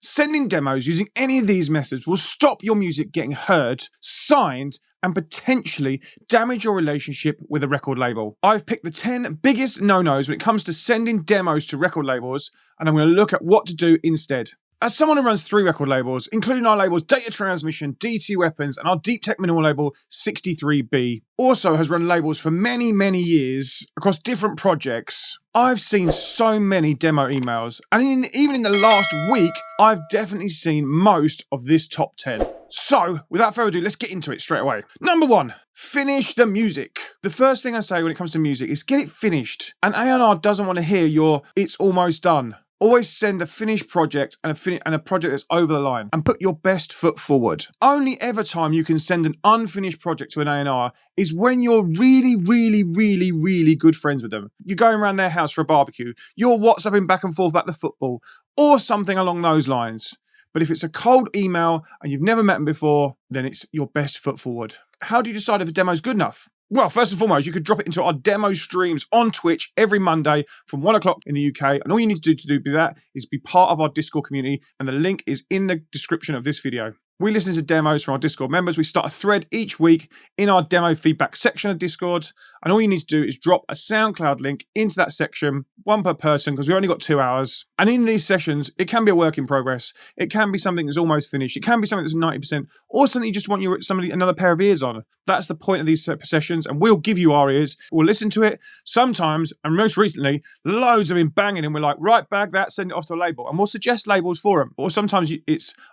Sending demos using any of these methods will stop your music getting heard, signed, and potentially damage your relationship with a record label. I've picked the 10 biggest no-nos when it comes to sending demos to record labels, and I'm going to look at what to do instead. As someone who runs 3 record labels, including our labels Data Transmission, DT Weapons, and our deep tech minimal label 63B, also has run labels for many, many years across different projects, I've seen so many demo emails, and even in the last week, I've definitely seen most of this top 10. So, without further ado, let's get into it straight away. Number 1, finish the music. The first thing I say when it comes to music is get it finished. And A&R doesn't want to hear your "it's almost done." Always send a finished project and a project that's over the line, and put your best foot forward. Only ever time you can send an unfinished project to an A&R is when you're really, really, really, really good friends with them. You're going around their house for a barbecue, you're WhatsApping back and forth about the football, or something along those lines. But if it's a cold email and you've never met them before, then it's your best foot forward. How do you decide if a demo is good enough? Well, first and foremost, you could drop it into our demo streams on Twitch every Monday from 1 o'clock in the UK. And all you need to do that is be part of our Discord community. And the link is in the description of this video. We listen to demos from our Discord members. We start a thread each week in our demo feedback section of Discord. And all you need to do is drop a SoundCloud link into that section, 1 per person, because we've only got 2 hours. And in these sessions, it can be a work in progress. It can be something that's almost finished. It can be something that's 90%, or something you just want another pair of ears on. That's the point of these sessions, and we'll give you our ears. We'll listen to it sometimes, and most recently, loads have been banging, and we're like, right, bag that, send it off to a label, and we'll suggest labels for them. Or sometimes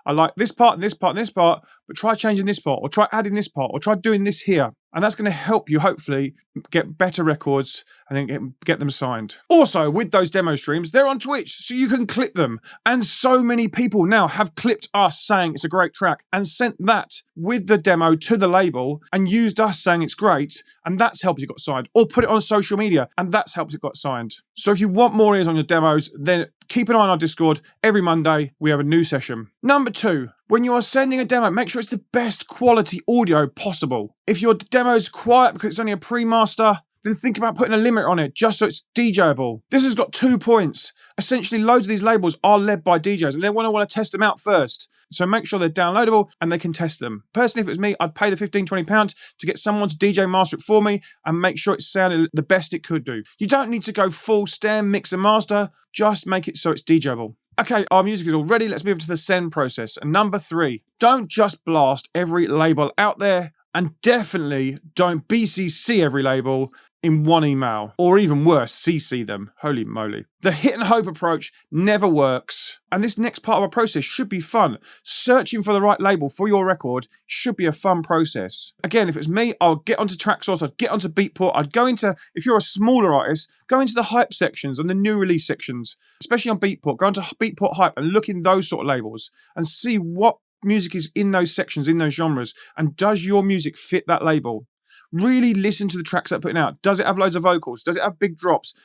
I like this part and this part and this part, but try changing this part, or try adding this part, or try doing this here. And that's going to help you hopefully get better records and then get them signed. Also, with those demo streams, they're on Twitch, so you can clip them. And so many people now have clipped us saying it's a great track and sent that with the demo to the label and used us saying it's great, and that's helped it got signed. Or put it on social media, and that's helped it got signed. So if you want more ears on your demos, then keep an eye on our Discord. Every Monday, we have a new session. Number 2, when you are sending a demo, make sure it's the best quality audio possible. If your demo is quiet because it's only a pre-master, then think about putting a limit on it just so it's DJable. This has got 2 points. Essentially, loads of these labels are led by DJs, and they want to test them out first. So make sure they're downloadable and they can test them. Personally, if it was me, I'd pay the £15, £20 to get someone to DJ master it for me and make sure it sounded the best it could do. You don't need to go full stem, mix and master. Just make it so it's DJable. Okay, our music is all ready. Let's move to the send process. And number 3, don't just blast every label out there, and definitely don't BCC every label in one email, or even worse, CC them. Holy moly. The hit and hope approach never works. And this next part of our process should be fun. Searching for the right label for your record should be a fun process. Again, if it's me, I'll get onto Traxsource, I'd get onto Beatport, I'd go into, if you're a smaller artist, go into the hype sections and the new release sections, especially on Beatport. Go into Beatport Hype and look in those sort of labels and see what music is in those sections, in those genres, and does your music fit that label? Really listen to the tracks they're putting out. Does it have loads of vocals? Does it have big drops?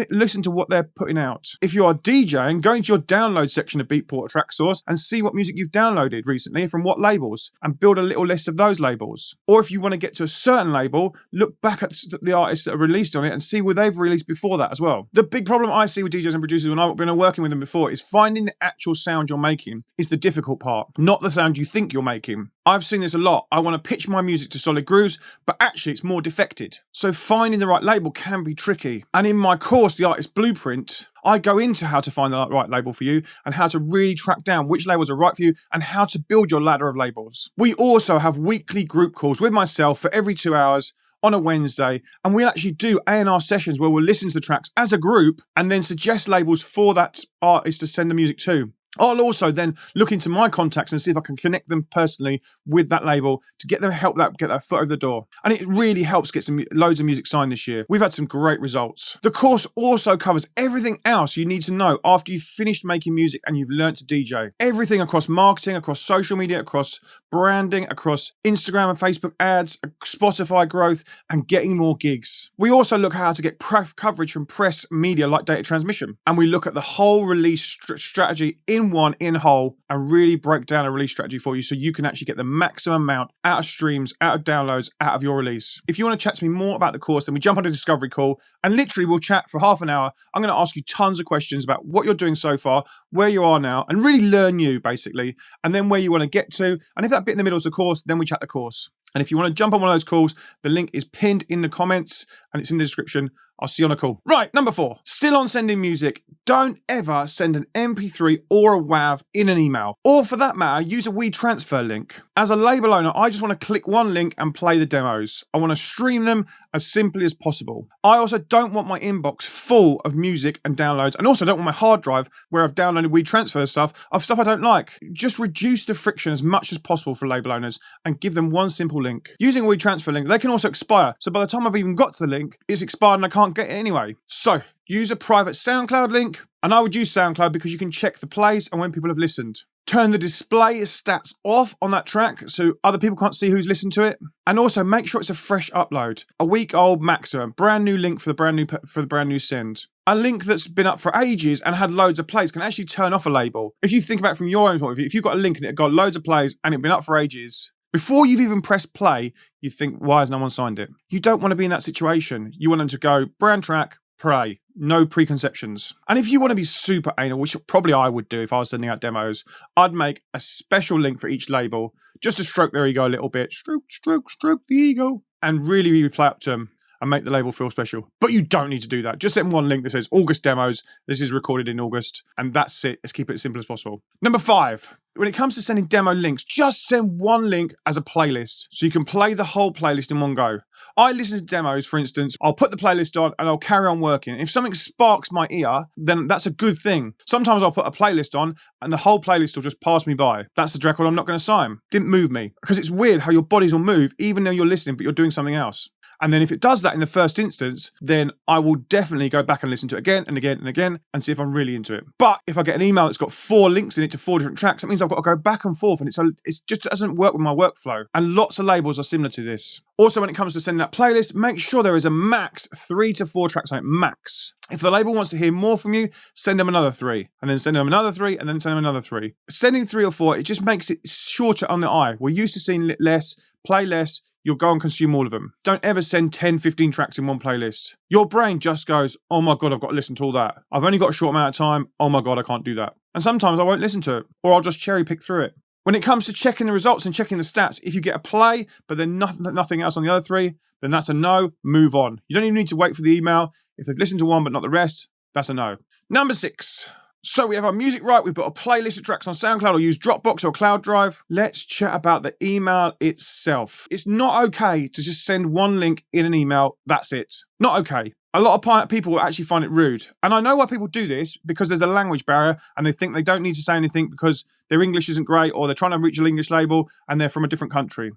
Listen to what they're putting out. If you are DJing, go into your download section of Beatport or Traxsource and see what music you've downloaded recently from what labels, and build a little list of those labels. Or if you want to get to a certain label, look back at the artists that are released on it and see where they've released before that as well. The big problem I see with DJs and producers when I've been working with them before is finding the actual sound you're making is the difficult part, not the sound you think you're making. I've seen this a lot. I want to pitch my music to solid grooves, but actually it's more defected. So finding the right label can be tricky. And in my course, The Artist Blueprint, I go into how to find the right label for you and how to really track down which labels are right for you and how to build your ladder of labels. We also have weekly group calls with myself for every 2 hours on a Wednesday, and we'll actually do A&R sessions where we'll listen to the tracks as a group and then suggest labels for that artist to send the music to. I'll also then look into my contacts and see if I can connect them personally with that label to get them get that foot over the door. And it really helps get loads of music signed this year. We've had some great results. The course also covers everything else you need to know after you've finished making music and you've learned to DJ. Everything across marketing, across social media, across branding, across Instagram and Facebook ads, Spotify growth, and getting more gigs. We also look at how to get coverage from press media like Data Transmission. And we look at the whole release strategy in in one, in whole, and really break down a release strategy for you so you can actually get the maximum amount out of streams, out of downloads, out of your release. If you want to chat to me more about the course, then we jump on a discovery call and literally we'll chat for half an hour. I'm going to ask you tons of questions about what you're doing so far, where you are now, and really learn you basically, and then where you want to get to. And if that bit in the middle is the course, then we chat the course. And if you want to jump on one of those calls, the link is pinned in the comments and it's in the description. I'll see you on a call. Right, number 4, still on sending music. Don't ever send an MP3 or a WAV in an email. Or for that matter, use a WeTransfer link. As a label owner, I just want to click one link and play the demos. I want to stream them as simply as possible. I also don't want my inbox full of music and downloads, and also don't want my hard drive where I've downloaded WeTransfer stuff of stuff I don't like. Just reduce the friction as much as possible for label owners and give them one simple link. Using a WeTransfer link, they can also expire. So by the time I've even got to the link, it's expired and I can't get it anyway. So use a private SoundCloud link, and I would use SoundCloud because you can check the plays and when people have listened. Turn the display stats off on that track so other people can't see who's listened to it. And also make sure it's a fresh upload, a week old maximum, brand new link for the brand new send. A link that's been up for ages and had loads of plays can actually turn off a label. If you think about it from your own point of view, if you've got a link and it got loads of plays and it's been up for ages, before you've even pressed play, you think, why has no one signed it? You don't want to be in that situation. You want them to go, brand track, play, no preconceptions. And if you want to be super anal, which probably I would do if I was sending out demos, I'd make a special link for each label, just to stroke their ego a little bit. Stroke, stroke, stroke the ego. And really, really play up to them and make the label feel special. But you don't need to do that. Just send one link that says August demos. This is recorded in August. And that's it. Let's keep it as simple as possible. Number 5. When it comes to sending demo links, just send one link as a playlist so you can play the whole playlist in one go. I listen to demos, for instance, I'll put the playlist on and I'll carry on working. If something sparks my ear, then that's a good thing. Sometimes I'll put a playlist on and the whole playlist will just pass me by. That's the record I'm not going to sign. Didn't move me. Because it's weird how your bodies will move even though you're listening, but you're doing something else. And then if it does that in the first instance, then I will definitely go back and listen to it again and again and again and see if I'm really into it. But if I get an email that's got 4 links in it to 4 different tracks, that means I've got to go back and forth, and it just doesn't work with my workflow. And lots of labels are similar to this. Also, when it comes to sending that playlist, make sure there is a max 3 to 4 tracks on it, max. If the label wants to hear more from you, send them another 3, and then send them another 3, and then send them another 3. Sending 3 or 4, it just makes it shorter on the eye. We're used to seeing less, play less. You'll go and consume all of them. Don't ever send 10, 15 tracks in one playlist. Your brain just goes, oh my God, I've got to listen to all that. I've only got a short amount of time. Oh my God, I can't do that. And sometimes I won't listen to it, or I'll just cherry pick through it. When it comes to checking the results and checking the stats, if you get a play, but then nothing else on the other 3, then that's a no, move on. You don't even need to wait for the email. If they've listened to one but not the rest, that's a no. Number 6. So we have our music right, we've got a playlist of tracks on SoundCloud or use Dropbox or Cloud Drive. Let's chat about the email itself. It's not okay to just send one link in an email, that's it. Not okay. A lot of people will actually find it rude. And I know why people do this, because there's a language barrier and they think they don't need to say anything because their English isn't great, or they're trying to reach an English label and they're from a different country.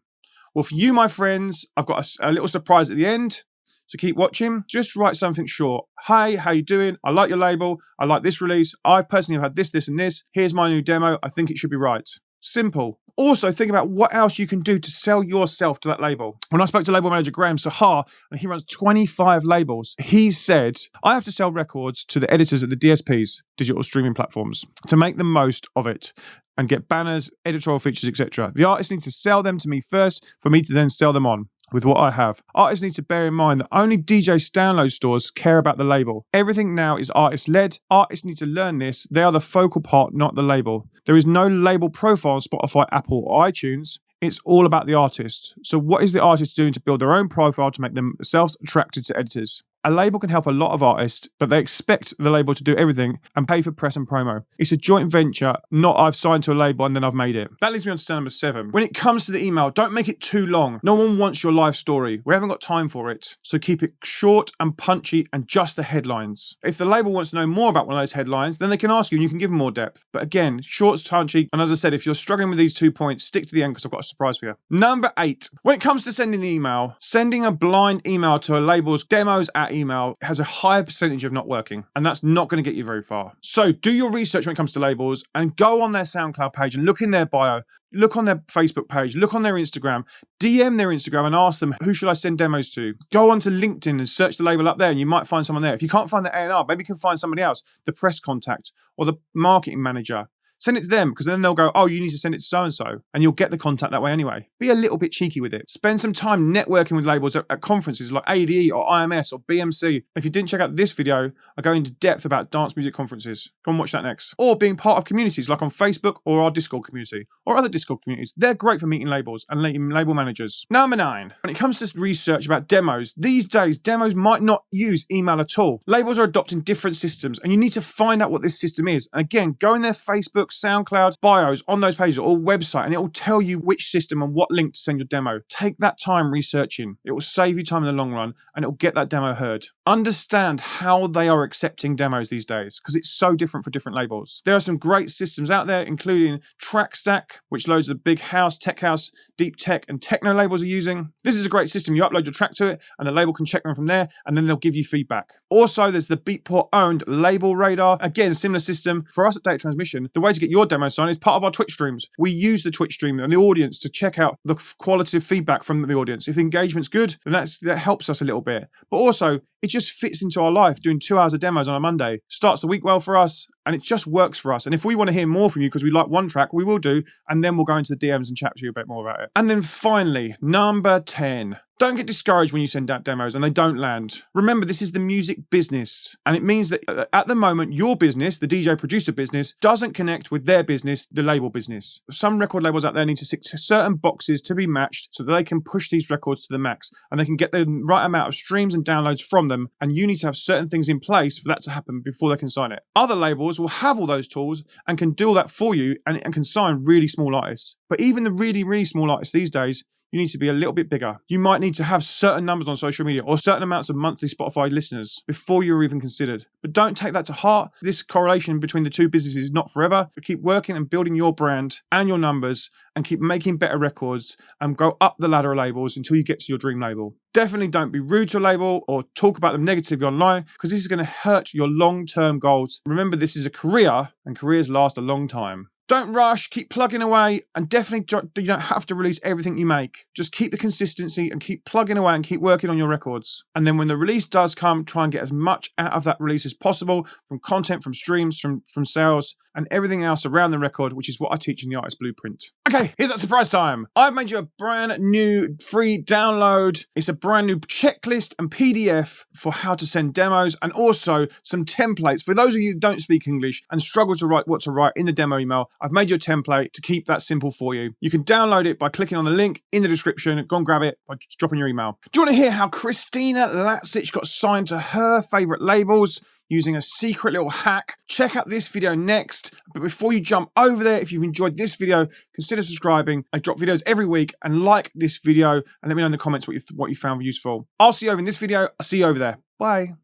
Well, for you, my friends, I've got a little surprise at the end. So keep watching. Just write something short. Hey, how you doing? I like your label. I like this release. I personally have had this, this, and this. Here's my new demo. I think it should be right. Simple. Also, think about what else you can do to sell yourself to that label. When I spoke to label manager Graham Sahar, and he runs 25 labels, he said, I have to sell records to the editors at the DSPs, digital streaming platforms, to make the most of it and get banners, editorial features, etc. The artists need to sell them to me first for me to then sell them on with what I have. Artists need to bear in mind that only DJ download stores care about the label. Everything now is artist-led. Artists need to learn this. They are the focal part, not the label. There is no label profile on Spotify, Apple, or iTunes. It's all about the artist. So what is the artist doing to build their own profile to make themselves attracted to editors? A label can help a lot of artists, but they expect the label to do everything and pay for press and promo. It's a joint venture, not I've signed to a label and then I've made it. That leads me on to number 7. When it comes to the email, don't make it too long. No one wants your life story. We haven't got time for it. So keep it short and punchy and just the headlines. If the label wants to know more about one of those headlines, then they can ask you and you can give them more depth. But again, short, punchy. And as I said, if you're struggling with these 2 points, stick to the end because I've got a surprise for you. Number 8. When it comes to sending the email, sending a blind email to a label's demos at email has a higher percentage of not working, and that's not going to get you very far. So do your research when it comes to labels and go on their SoundCloud page and look in their bio, look on their Facebook page, look on their Instagram, DM their Instagram and ask them, who should I send demos to? Go onto LinkedIn and search the label up there and you might find someone there. If you can't find the A&R, maybe you can find somebody else, the press contact or the marketing manager. Send it to them, because then they'll go, oh, you need to send it to so-and-so, and you'll get the contact that way anyway. Be a little bit cheeky with it. Spend some time networking with labels at conferences like ADE or IMS or BMC. If you didn't check out this video, I go into depth about dance music conferences. Go and watch that next. Or being part of communities like on Facebook or our Discord community or other Discord communities. They're great for meeting labels and label managers. Number 9, when it comes to research about demos, these days demos might not use email at all. Labels are adopting different systems, and you need to find out what this system is. And again, go in their Facebook, SoundCloud, bios on those pages or website, and it will tell you which system and what link to send your demo. Take that time researching. It will save you time in the long run, and it will get that demo heard. Understand how they are accepting demos these days, because it's so different for different labels. There are some great systems out there, including Trackstack, which loads of big house, tech house, deep tech, and techno labels are using. This is a great system. You upload your track to it, and the label can check them from there, and then they'll give you feedback. Also, there's the Beatport-owned Label Radar. Again, similar system. For us at Data Transmission, the way to get your demo signed is part of our Twitch streams. We use the Twitch stream and the audience to check out the quality of feedback from the audience. If the engagement's good, then that helps us a little bit. But also, it just fits into our life. Doing 2 hours of demos on a Monday starts the week well for us, and it just works for us. And if we want to hear more from you because we like one track, we will do, and then we'll go into the DMs and chat to you a bit more about it. And then finally, number 10. Don't get discouraged when you send out demos and they don't land. Remember, this is the music business, and it means that at the moment, your business, the DJ producer business, doesn't connect with their business, the label business. Some record labels out there need to tick certain boxes to be matched so that they can push these records to the max and they can get the right amount of streams and downloads from them, and you need to have certain things in place for that to happen before they can sign it. Other labels will have all those tools and can do all that for you and can sign really small artists. But even the really, really small artists these days, you need to be a little bit bigger. You might need to have certain numbers on social media or certain amounts of monthly Spotify listeners before you're even considered. But don't take that to heart. This correlation between the two businesses is not forever. But keep working and building your brand and your numbers and keep making better records and go up the ladder of labels until you get to your dream label. Definitely don't be rude to a label or talk about them negatively online, because this is going to hurt your long-term goals. Remember, this is a career, and careers last a long time. Don't rush, keep plugging away, and definitely you don't have to release everything you make. Just keep the consistency and keep plugging away and keep working on your records. And then when the release does come, try and get as much out of that release as possible, from content, from streams, from sales, and everything else around the record, which is what I teach in the Artist Blueprint. Okay, here's that surprise time. I've made you a brand new free download. It's a brand new checklist and PDF for how to send demos, and also some templates. For those of you who don't speak English and struggle to write what to write in the demo email, I've made you a template to keep that simple for you. You can download it by clicking on the link in the description. Go and grab it by just dropping your email. Do you want to hear how Christina Latsich got signed to her favorite labels using a secret little hack? Check out this video next. But before you jump over there, if you've enjoyed this video, consider subscribing. I drop videos every week, and like this video and let me know in the comments what you found useful. I'll see you over in this video. I'll see you over there. Bye.